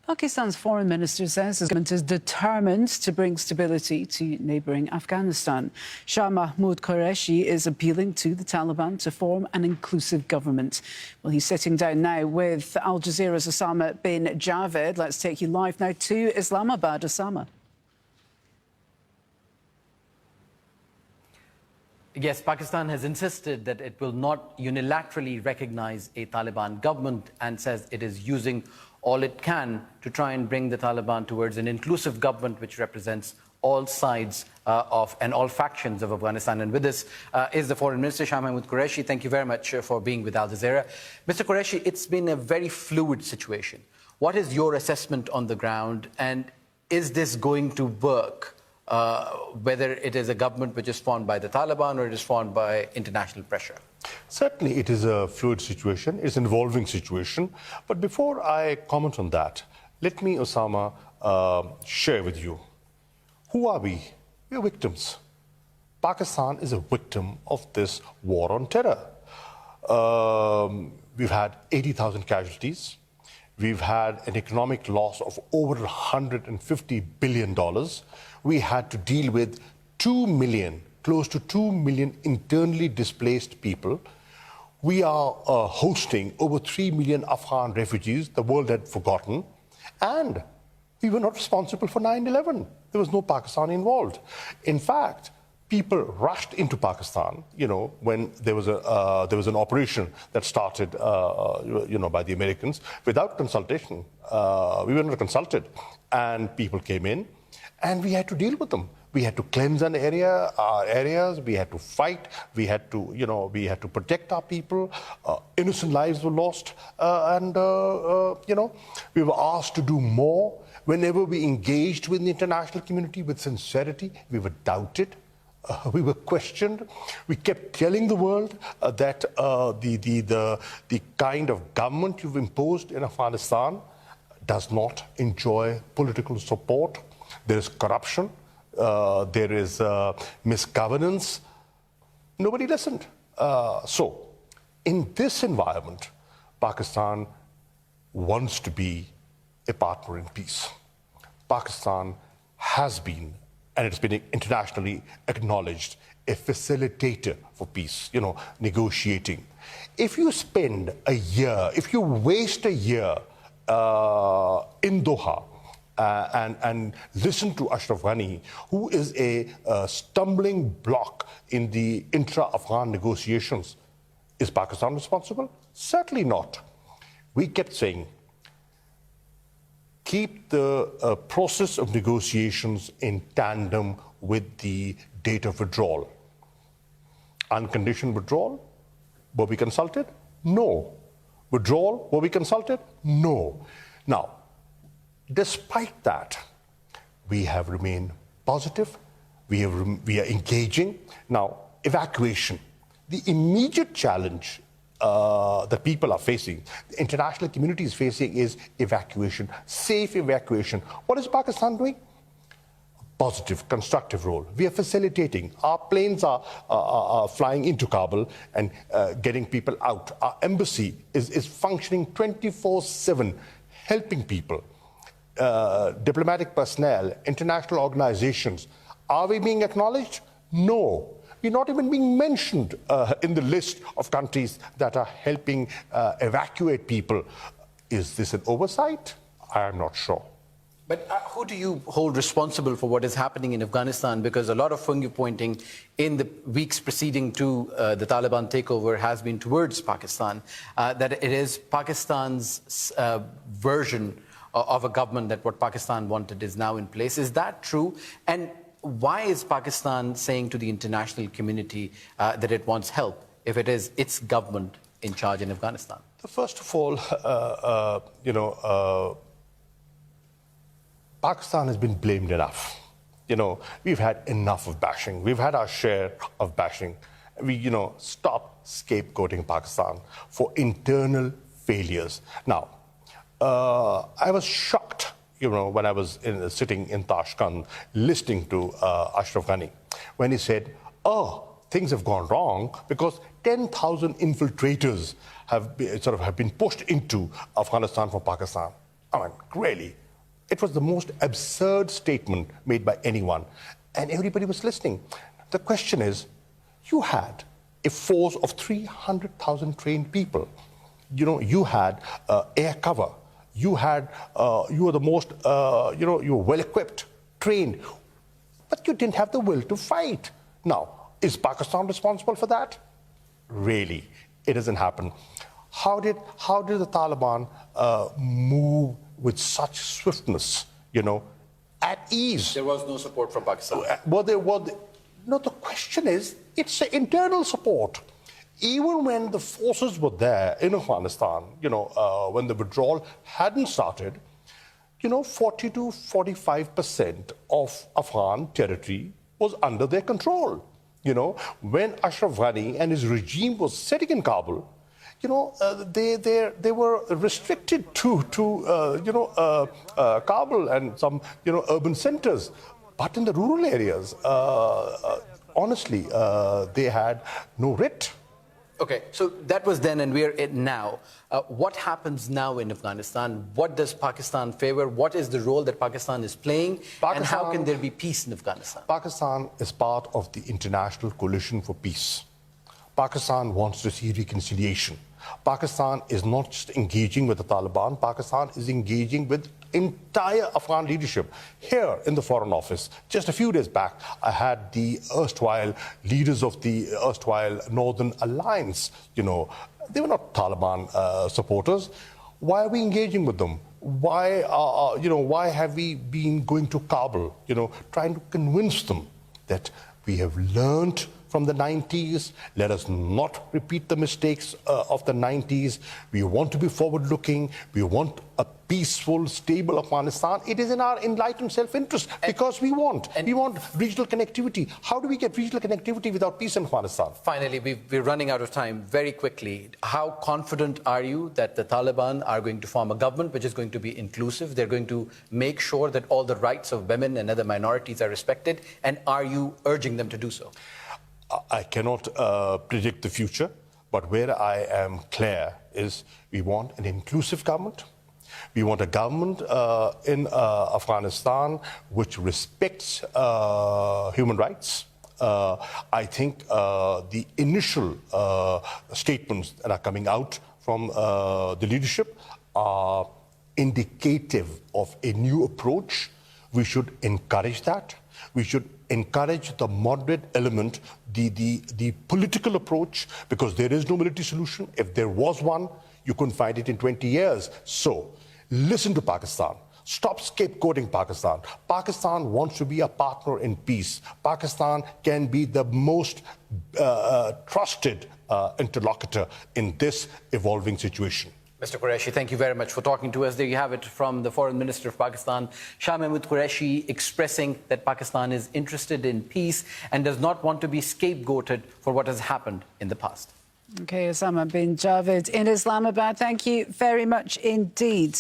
Pakistan's foreign minister says his government is determined to bring stability to neighbouring Afghanistan. Shah Mahmood Qureshi is appealing to the Taliban to form an inclusive government. Well, he's sitting down now with Al Jazeera's Osama Bin Javaid. Let's take you live now to Islamabad. Osama. Yes, Pakistan has insisted that it will not unilaterally recognize a Taliban government and says it is using all it can to try and bring the Taliban towards an inclusive government which represents all sides and all factions of Afghanistan. And with us is the Foreign Minister, Shah Mahmood Qureshi. Thank you very much for being with Al Jazeera. Mr. Qureshi, it's been a very fluid situation. What is your assessment on the ground, and is this going to work? Whether it is a government which is formed by the Taliban or it is formed by international pressure? Certainly it is a fluid situation, it's an evolving situation. But before I comment on that, let me, Osama, share with you. Who are we? We are victims. Pakistan is a victim of this war on terror. We've had 80,000 casualties. We've had an economic loss of over $150 billion. We had to deal with 2 million, close to 2 million internally displaced people. We are hosting over 3 million Afghan refugees the world had forgotten. And we were not responsible for 9/11. There was no Pakistan involved. In fact, people rushed into Pakistan, when there was an operation that started, by the Americans without consultation. We were not consulted, and people came in, and we had to deal with them. We had to cleanse our areas. We had to fight. We had to protect our people. Innocent lives were lost, and we were asked to do more. Whenever we engaged with the international community with sincerity, we were doubted. We were questioned. We kept telling the world that the kind of government you've imposed in Afghanistan does not enjoy political support. There is corruption. There is misgovernance. Nobody listened. So, in this environment, Pakistan wants to be a partner in peace. Pakistan has been, and it's been internationally acknowledged, a facilitator for peace, negotiating. If you spend a year, if you waste a year in Doha and listen to Ashraf Ghani, who is a stumbling block in the intra-Afghan negotiations, is Pakistan responsible? Certainly not. We kept saying, keep the process of negotiations in tandem with the date of withdrawal. Unconditional withdrawal, were we consulted? No. Withdrawal, were we consulted? No. Now, despite that, we have remained positive. We are engaging. Now, evacuation. The immediate challenge that people are facing, the international community is facing, is evacuation, safe evacuation. What is Pakistan doing? Positive, constructive role. We are facilitating. Our planes are flying into Kabul and getting people out. Our embassy is functioning 24/7, helping people. Diplomatic personnel, international organizations. Are we being acknowledged? No. We're not even being mentioned in the list of countries that are helping evacuate people. Is this an oversight? I am not sure. But who do you hold responsible for what is happening in Afghanistan? Because a lot of finger pointing in the weeks preceding to the Taliban takeover has been towards Pakistan, that it is Pakistan's version of a government, that what Pakistan wanted is now in place. Is that true? And why is Pakistan saying to the international community that it wants help if it is its government in charge in Afghanistan? First of all, Pakistan has been blamed enough. We've had enough of bashing. We've had our share of bashing. We, stop scapegoating Pakistan for internal failures. Now, I was shocked, when I was sitting in Tashkent listening to Ashraf Ghani, when he said, things have gone wrong because 10,000 infiltrators have been pushed into Afghanistan from Pakistan. I mean, really, it was the most absurd statement made by anyone. And everybody was listening. The question is, you had a force of 300,000 trained people. You know, you had air cover. You were the most, you were well-equipped, trained. But you didn't have the will to fight. Now, is Pakistan responsible for that? Really, it doesn't happen. How did the Taliban move with such swiftness, you know, at ease? There was no support from Pakistan. No, the question is, it's an internal support. Even when the forces were there in Afghanistan, you know, when the withdrawal hadn't started, you know, 40 to 45% of Afghan territory was under their control. You know, when Ashraf Ghani and his regime was sitting in Kabul, you know, they were restricted to Kabul and some, you know, urban centers. But in the rural areas, honestly, they had no writ. Okay, so that was then and we're in now. What happens now in Afghanistan? What does Pakistan favor? What is the role that Pakistan is playing? And how can there be peace in Afghanistan? Pakistan is part of the International Coalition for Peace. Pakistan wants to see reconciliation. Pakistan is not just engaging with the Taliban. Pakistan is engaging with entire Afghan leadership. Here in the Foreign Office, just a few days back, I had the erstwhile leaders of the erstwhile Northern Alliance. You know, they were not Taliban supporters. Why are we engaging with them? Why have we been going to Kabul, you know, trying to convince them that we have learned from the 90s. Let us not repeat the mistakes of the 90s. We want to be forward-looking. We want a peaceful, stable Afghanistan. It is in our enlightened self-interest because we want regional connectivity. How do we get regional connectivity without peace in Afghanistan? Finally, we're running out of time. Very quickly, how confident are you that the Taliban are going to form a government which is going to be inclusive? They're going to make sure that all the rights of women and other minorities are respected. And are you urging them to do so? I cannot predict the future, but where I am clear is we want an inclusive government. We want a government in Afghanistan which respects human rights. I think the initial statements that are coming out from the leadership are indicative of a new approach. We should encourage that. We should encourage the moderate element, the political approach, because there is no military solution. If there was one, you couldn't find it in 20 years. So listen to Pakistan. Stop scapegoating Pakistan. Pakistan wants to be a partner in peace. Pakistan can be the most trusted interlocutor in this evolving situation. Mr. Qureshi, thank you very much for talking to us. There you have it from the Foreign Minister of Pakistan, Shah Mahmood Qureshi, expressing that Pakistan is interested in peace and does not want to be scapegoated for what has happened in the past. Okay, Osama Bin Javaid in Islamabad, thank you very much indeed.